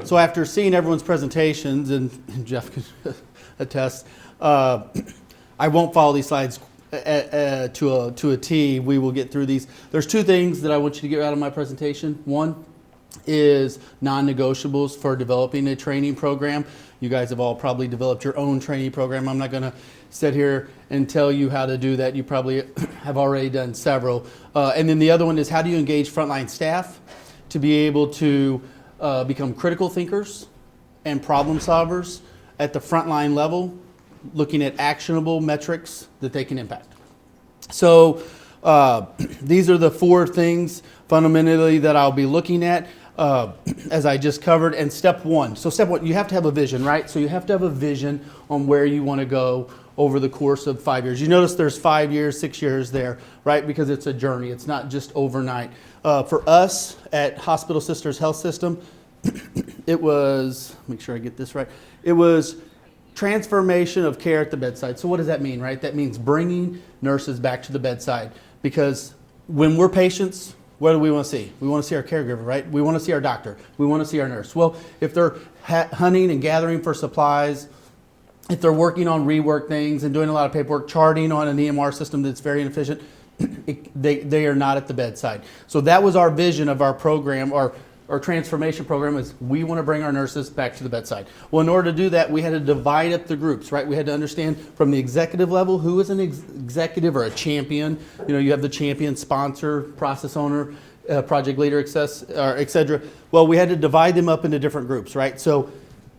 So after seeing everyone's presentations, and Jeff can attest, I won't follow these slides to a T. We will get through these. There's two things that I want you to get out of my presentation. One is non-negotiables for developing a training program. You guys have all probably developed your own training program. I'm not going to sit here and tell you how to do that. You probably have already done several. And then the other one is, how do you engage frontline staff to be able to become critical thinkers and problem solvers at the frontline level, looking at actionable metrics that they can impact. So these are the four things fundamentally that I'll be looking at as I just covered. And step one, you have to have a vision, right? So you have to have a vision on where you want to go over the course of 5 years. You notice there's 5 years, 6 years there, right? Because it's a journey. It's not just overnight. For us at Hospital Sisters Health System, it was, make sure I get this right, it was transformation of care at the bedside. So what does that mean, right? That means bringing nurses back to the bedside. Because when we're patients, what do we want to see? We want to see our caregiver, right? We want to see our doctor. We want to see our nurse. Well, if they're hunting and gathering for supplies, if they're working on rework things and doing a lot of paperwork, charting on an EMR system that's very inefficient, they are not at the bedside. So that was our vision of our program, our transformation program, is we want to bring our nurses back to the bedside. Well, in order to do that, we had to divide up the groups, right? We had to understand from the executive level who is an executive or a champion. You know, you have the champion, sponsor, process owner, project leader, et cetera. Well, we had to divide them up into different groups, right? So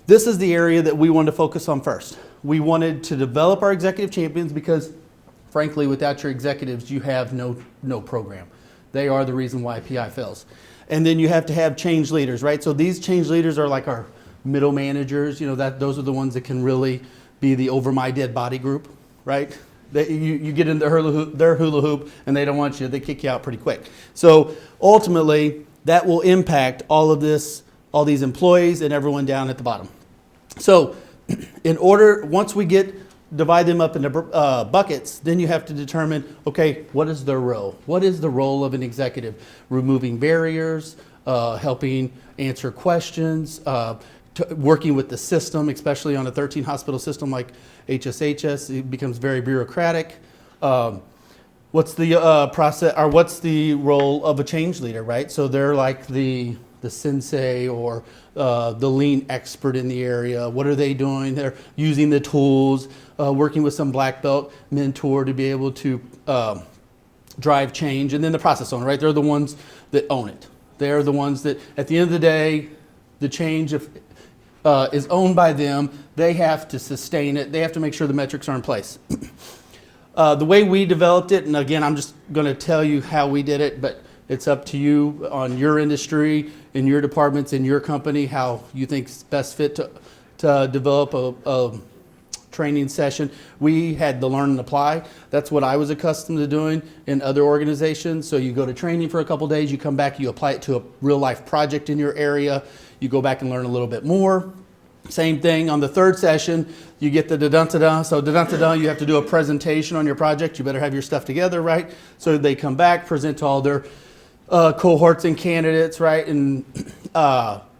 this is the area that we wanted to focus on first. We wanted to develop our executive champions because, frankly, without your executives, you have no program. They are the reason why PI fails. And then you have to have change leaders, right? So these change leaders are like our middle managers. You know, those are the ones that can really be the over my dead body group, right? You get in their hula hoop and they don't want you. They kick you out pretty quick. So ultimately, that will impact all of this, all these employees and everyone down at the bottom. So once we divide them up into buckets, then you have to determine, okay, what is their role? What is the role of an executive? Removing barriers, helping answer questions, working with the system, especially on a 13 hospital system like HSHS, it becomes very bureaucratic. What's the process, or what's the role of a change leader, right? So they're like the sensei or the lean expert in the area. What are they doing? They're using the tools, working with some black belt mentor to be able to drive change. And then the process owner, right? They're the ones that own it. They're the ones that, at the end of the day, the change is owned by them. They have to sustain it. They have to make sure the metrics are in place. The way we developed it, and again, I'm just going to tell you how we did it, but it's up to you on your industry, in your departments, in your company, how you think is best fit to develop a training session. We had the learn and apply. That's what I was accustomed to doing in other organizations. So you go to training for a couple days, you come back, you apply it to a real life project in your area, you go back and learn a little bit more. Same thing on the third session, you get the da-dun-da-dun. So da-dun-da-dun, you have to do a presentation on your project. You better have your stuff together, right? So they come back, present to all their cohorts and candidates, right? And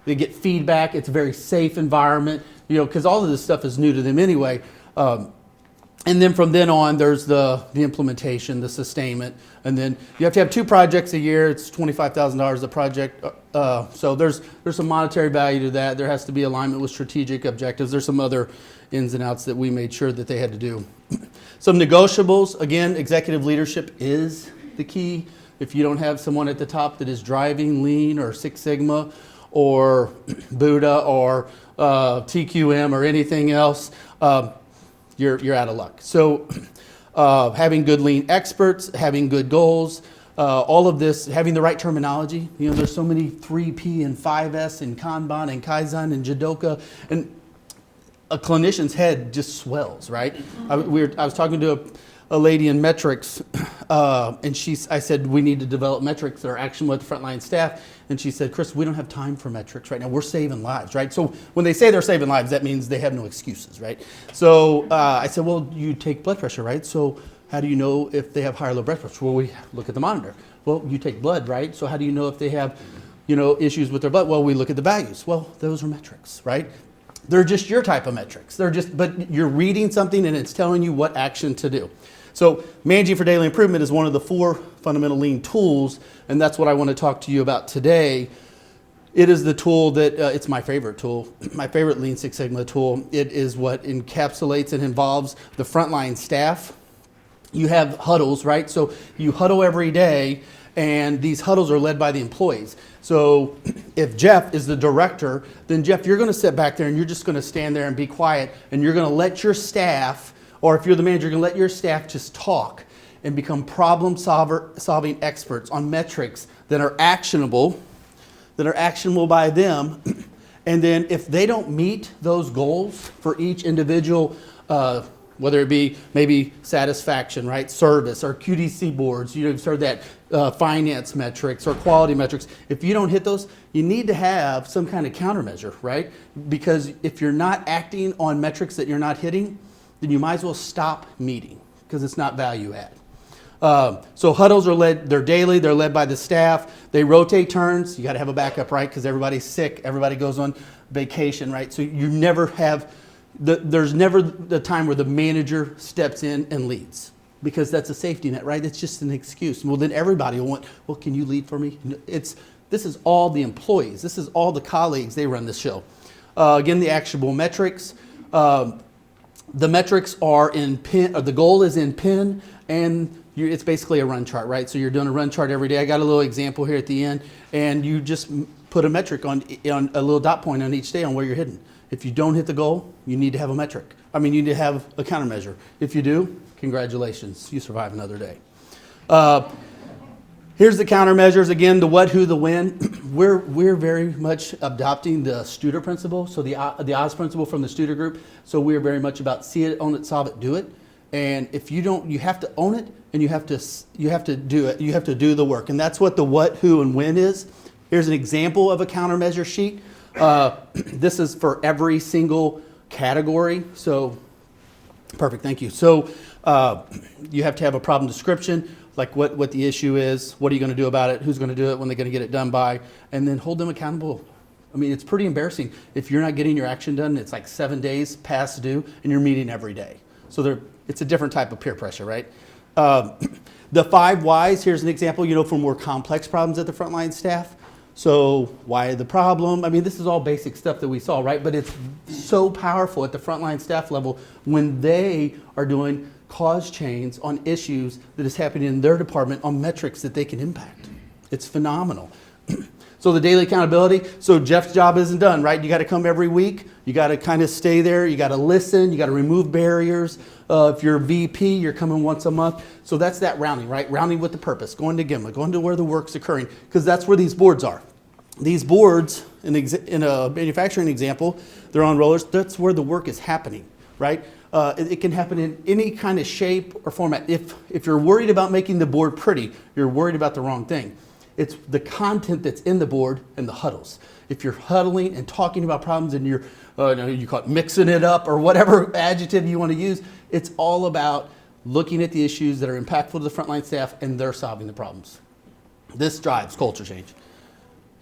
they get feedback. It's a very safe environment, you know, because all of this stuff is new to them anyway. And then from then on, there's the implementation, the sustainment, and then you have to have 2 projects a year. It's $25,000 a project. So there's some monetary value to that. There has to be alignment with strategic objectives. There's some other ins and outs that we made sure that they had to do. Some negotiables. Again, executive leadership is the key. If you don't have someone at the top that is driving Lean or Six Sigma or Buddha or TQM or anything else, you're out of luck. So having good Lean experts, having good goals, all of this, having the right terminology. You know, there's so many 3P and 5S and Kanban and Kaizen and Jidoka, and a clinician's head just swells, right? I was talking to a lady in metrics, and I said, we need to develop metrics that are action with frontline staff. And she said, Chris, we don't have time for metrics right now. We're saving lives, right? So when they say they're saving lives, that means they have no excuses, right? So I said, well, you take blood pressure, right? So how do you know if they have high or low blood pressure? Well, we look at the monitor. Well, you take blood, right? So how do you know if they have issues with their butt. Well, we look at the values. Well, those are metrics, right? They're just your type of metrics. But you're reading something and it's telling you what action to do. So managing for daily improvement is one of the 4 fundamental lean tools, and that's what I want to talk to you about today. It is the tool that, it's my favorite tool, my favorite Lean Six Sigma tool. It is what encapsulates and involves the frontline staff. You have huddles, right? So you huddle every day, and these huddles are led by the employees. So if Jeff is the director, then Jeff, you're going to sit back there and you're just going to stand there and be quiet, and you're going to let your staff, or if you're the manager, you're going to let your staff just talk and become problem-solving experts on metrics that are actionable by them. And then if they don't meet those goals for each individual, whether it be maybe satisfaction, right, service, or QDC boards, you've heard that, finance metrics or quality metrics. If you don't hit those, you need to have some kind of countermeasure, right? Because if you're not acting on metrics that you're not hitting, then you might as well stop meeting because it's not value add. So huddles are they're daily, they're led by the staff. They rotate turns. You got to have a backup, right? Because everybody's sick, everybody goes on vacation, right? So you never have, there's never the time where the manager steps in and leads, because that's a safety net, right? It's just an excuse. Well, then everybody will want, well, can you lead for me? This is all the employees. This is all the colleagues. They run the show. Again, the actionable metrics. The metrics are in PIN, the goal is in PIN, and it's basically a run chart, right? So you're doing a run chart every day. I got a little example here at the end, and you just put a metric on a little dot point on each day on where you're hitting. If you don't hit the goal, you need to have a metric. You need to have a countermeasure. If you do, congratulations, you survive another day. Here's the countermeasures. Again, the what, who, the when. We're very much adopting the Studer principle, so the OZ principle from the Studer group. So we're very much about see it, own it, solve it, do it. And if you don't, you have to own it, and you have to do it. You have to do the work, and that's what the what, who, and when is. Here's an example of a countermeasure sheet. This is for every single category. So perfect, thank you. So you have to have a problem description, like what the issue is, what are you going to do about it, who's going to do it, when they're going to get it done by, and then hold them accountable. It's pretty embarrassing if you're not getting your action done. It's like 7 days past due, and you're meeting every day. So it's a different type of peer pressure, right? The 5 whys, here's an example, for more complex problems at the frontline staff. So why the problem? This is all basic stuff that we saw, right? But it's so powerful at the frontline staff level when they are doing cause chains on issues that is happening in their department on metrics that they can impact. It's phenomenal. So the daily accountability. So Jeff's job isn't done, right? You got to come every week. You got to kind of stay there. You got to listen. You got to remove barriers. If you're a VP, you're coming once a month. So that's that rounding, right? Rounding with the purpose. Going to Gimlet. Going to where the work's occurring. Because that's where these boards are. These boards, in a manufacturing example, they're on rollers. That's where the work is happening, right? It can happen in any kind of shape or format. If you're worried about making the board pretty, you're worried about the wrong thing. It's the content that's in the board and the huddles. If you're huddling and talking about problems and you're, you call it mixing it up or whatever adjective you want to use, it's all about looking at the issues that are impactful to the frontline staff and they're solving the problems. This drives culture change.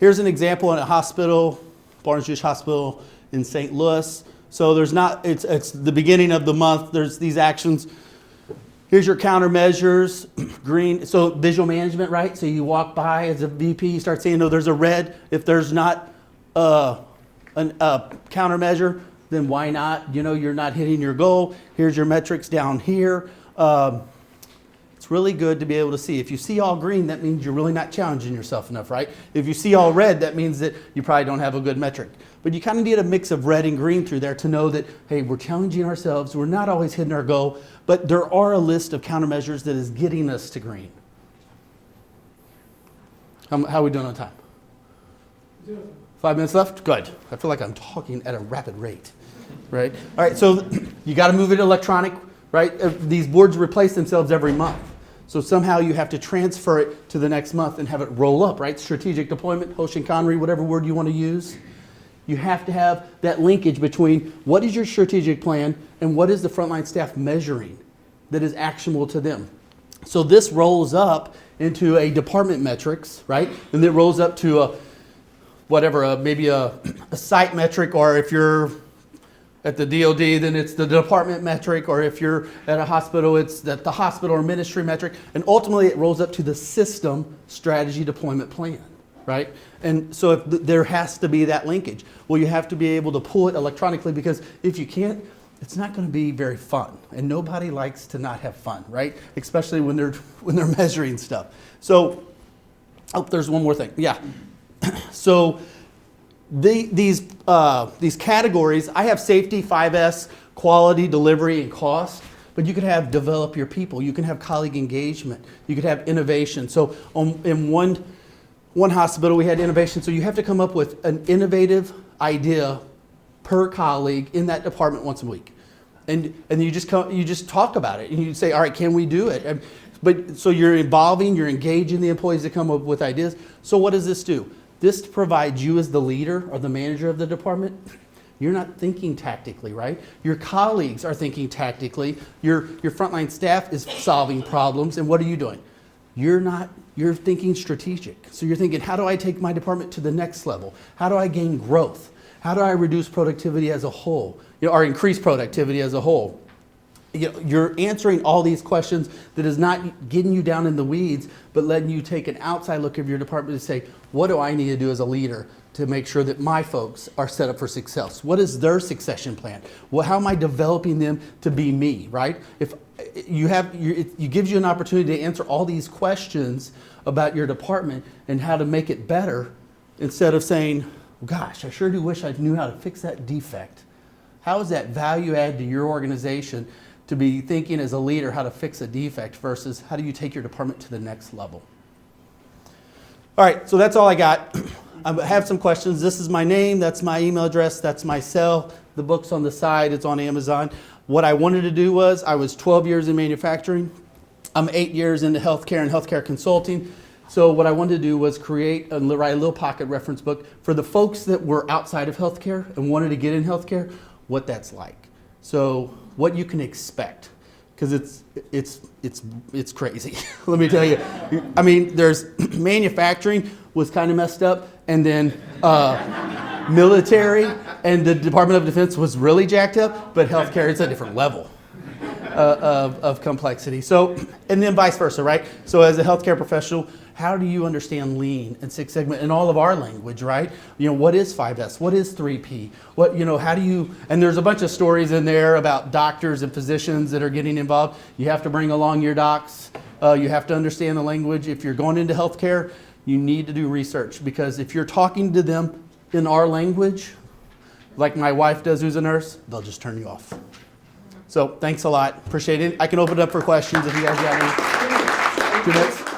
Here's an example in a hospital, Barnes-Jewish Hospital in St. Louis. So it's the beginning of the month. There's these actions. Here's your countermeasures, green. So visual management, right? So you walk by as a VP, you start saying, no, there's a red. If there's not a countermeasure, then why not? You're not hitting your goal. Here's your metrics down here. It's really good to be able to see. If you see all green, that means you're really not challenging yourself enough, right? If you see all red, that means that you probably don't have a good metric. But you kind of need a mix of red and green through there to know that, hey, we're challenging ourselves. We're not always hitting our goal, but there are a list of countermeasures that is getting us to green. How are we doing on time? 5 minutes left? Good. I feel like I'm talking at a rapid rate, right? All right, so you got to move it electronic, right? These boards replace themselves every month. So somehow you have to transfer it to the next month and have it roll up, right? Strategic deployment, Hoshin-Connery, whatever word you want to use. You have to have that linkage between what is your strategic plan and what is the frontline staff measuring that is actionable to them. So this rolls up into a department metrics, right? And it rolls up to whatever, maybe a site metric, or if you're at the DOD, then it's the department metric, or if you're at a hospital, it's the hospital or ministry metric. And ultimately, it rolls up to the system strategy deployment plan, right? And so there has to be that linkage. Well, you have to be able to pull it electronically, because if you can't, it's not going to be very fun. And nobody likes to not have fun, right? Especially when they're measuring stuff. So, oh, there's one more thing. Yeah. So these categories, I have safety, 5S, quality, delivery, and cost. But you could have develop your people. You can have colleague engagement. You could have innovation. So in one hospital, we had innovation. So you have to come up with an innovative idea per colleague in that department once a week. And you just talk about it. And you say, all right, can we do it? But so you're involving, you're engaging the employees to come up with ideas. So what does this do? This provides you as the leader or the manager of the department. You're not thinking tactically, right? Your colleagues are thinking tactically. Your frontline staff is solving problems. And what are you doing? You're thinking strategic. So you're thinking, how do I take my department to the next level? How do I gain growth? How do I reduce productivity as a whole? Or increase productivity as a whole? You're answering all these questions that is not getting you down in the weeds, but letting you take an outside look of your department to say, what do I need to do as a leader to make sure that my folks are set up for success? What is their succession plan? Well, how am I developing them to be me, right? If it gives you an opportunity to answer all these questions about your department and how to make it better, instead of saying, gosh, I sure do wish I knew how to fix that defect. How is that value add to your organization to be thinking as a leader how to fix a defect versus how do you take your department to the next level? All right, so that's all I got. I have some questions. This is my name, that's my email address, that's my cell. The book's on the side, it's on Amazon. What I wanted to do was, I was 12 years in manufacturing. I'm 8 years into healthcare and healthcare consulting. So what I wanted to do was create and write a little pocket reference book for the folks that were outside of healthcare and wanted to get in healthcare, what that's like. So what you can expect, because it's crazy. Let me tell you. I mean, there's manufacturing was kind of messed up, and then military and the Department of Defense was really jacked up, but healthcare is a different level of complexity. So, and then vice versa, right? So as a healthcare professional, how do you understand Lean and Six Sigma in all of our language, right? What is 5S? What is 3P? How do you, and there's a bunch of stories in there about doctors and physicians that are getting involved. You have to bring along your docs. You have to understand the language. If you're going into healthcare, you need to do research, because if you're talking to them in our language, like my wife does who's a nurse, they'll just turn you off. So thanks a lot. Appreciate it. I can open it up for questions if you guys got any. 2 minutes.